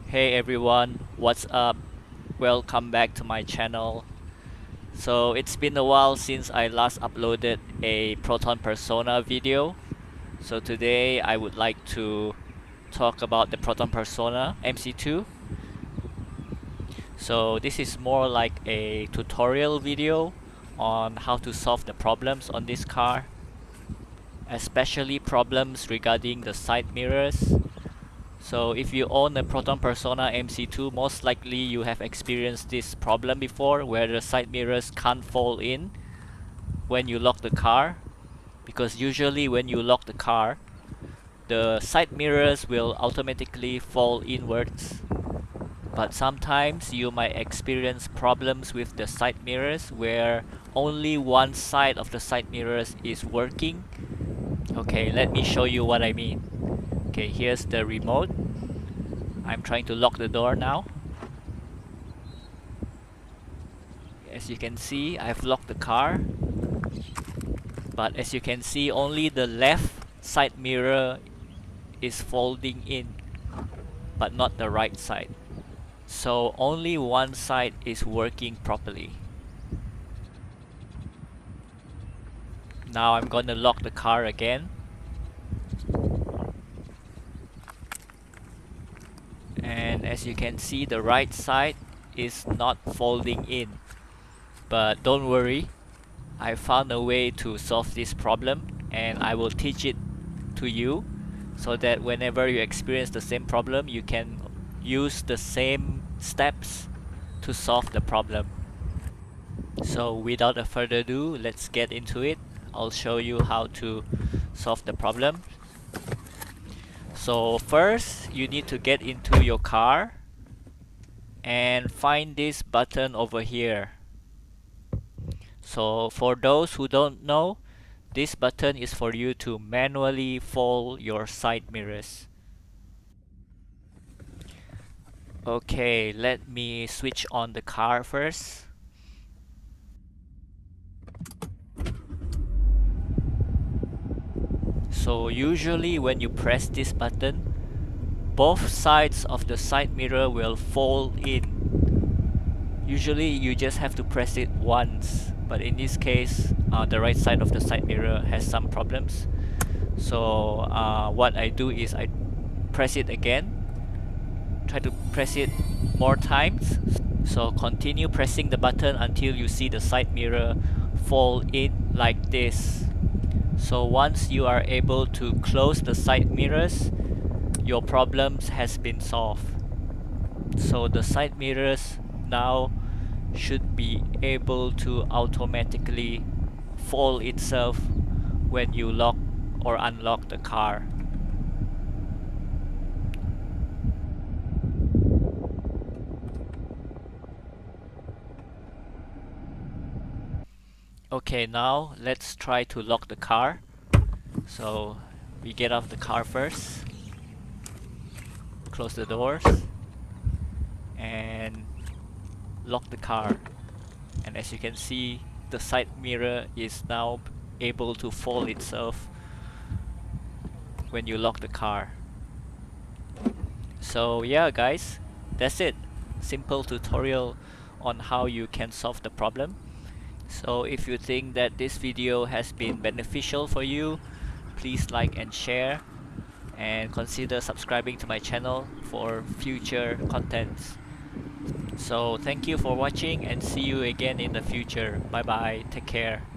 Hey everyone, what's up? Welcome back to my channel. So it's been a while since I last uploaded a Proton Persona video. So today I would like to talk about the Proton Persona MC2. So this is more like a tutorial video on how to solve the problems on this car, especially problems regarding the side mirrors. So if you own a Proton Persona MC2, most likely you have experienced this problem before where the side mirrors can't fall in when you lock the car, because usually when you lock the car, the side mirrors will automatically fall inwards. But sometimes you might experience problems with the side mirrors where only one side of the side mirrors is working. Okay, let me show you what I mean. Okay, here's the remote. I'm trying to lock the door now. As you can see, I've locked the car, but as you can see, only the left side mirror is folding in, but not the right side. So only one side is working properly. Now I'm gonna lock the car again. And as you can see, the right side is not folding in. But don't worry, I found a way to solve this problem and I will teach it to you so that whenever you experience the same problem, you can use the same steps to solve the problem. So without a further ado, let's get into it. I'll show you how to solve the problem. So first, you need to get into your car and find this button over here. So for those who don't know, this button is for you to manually fold your side mirrors. Okay, let me switch on the car first. So usually when you press this button, both sides of the side mirror will fold in. Usually you just have to press it once, but in this case the right side of the side mirror has some problems. So what I do is I press it again, try to press it more times. So continue pressing the button until you see the side mirror fold in like this. So once you are able to close the side mirrors, your problems has been solved. So the side mirrors now should be able to automatically fold itself when you lock or unlock the car. Okay, now let's try to lock the car. So we get off the car first, close the doors, and lock the car. And as you can see, the side mirror is now able to fold itself when you lock the car. So yeah guys, that's it. Simple tutorial on how you can solve the problem. So if you think that this video has been beneficial for you, please like and share, and consider subscribing to my channel for future contents. So thank you for watching and see you again in the future. Bye bye, take care.